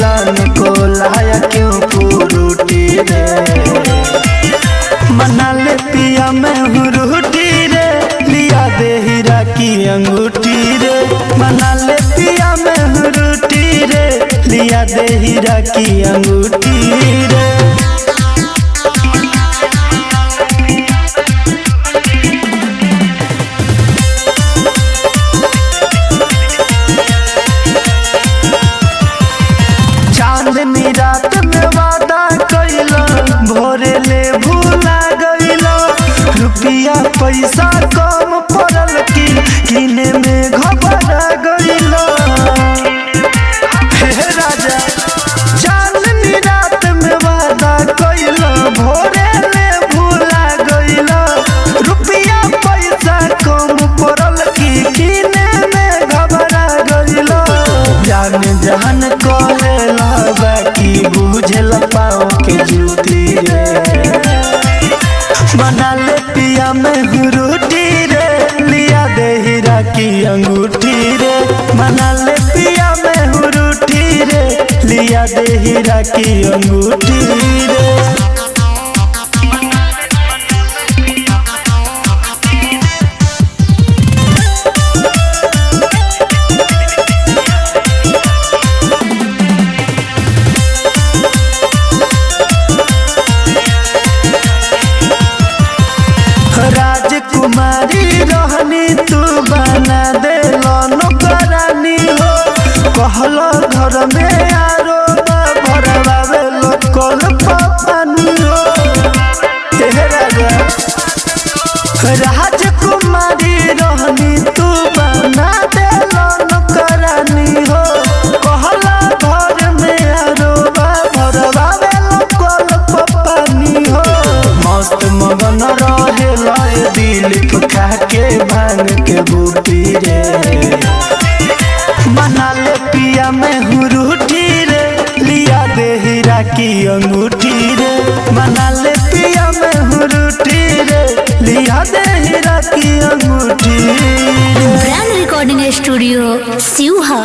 कान को लाया क्यों फ्रूटी रे। मना ले पिया मैं हूँ रूठी रे, लिया दे हीरा की अंगूठी रे। मना ले पिया मैं हूँ रूठी रे, लिया दे हीरा की अंगूठी रे। चांदनी रात में वादा कइला, भोरे ले भूला गइला। रुपया पैसा कम पड़ल की किने में घबरा गइला। हे राजा चांदनी रात में वादा कइला, भोरे ले भूला गइला। रुपया पैसा कम पड़ल की किने में घबरा गइला। जान जहान कहेला बाकी बुझल पाओ के जूती रे। बना ले पिया मैं हूँ रूठी रे, लिया दे हीरा की अंगूठी रे। बना ले पिया मैं हूँ रूठी रे, लिया दे हीरा की अंगूठी रे। राजकुमारी रहनी तू बना दे नौकरानी हो। कहलो घर में आरो भरवावे लोकल पानी हो। राजकुमारी रहनी तू बना दे नौकरानी हो। कहलो घर में आरो भरवावे लोकल पानी हो। मस्त मगन रहे दिलीप खा के भांग के बूटी रे। मना ले पिया मैं हूँ रूठी रे, लिया दे हीरा की अंगूठी रे। मना ले पिया मैं हूँ रूठी रे, लिया दे हीरा की अंगूठी रे। Brand recording studio सिवहा।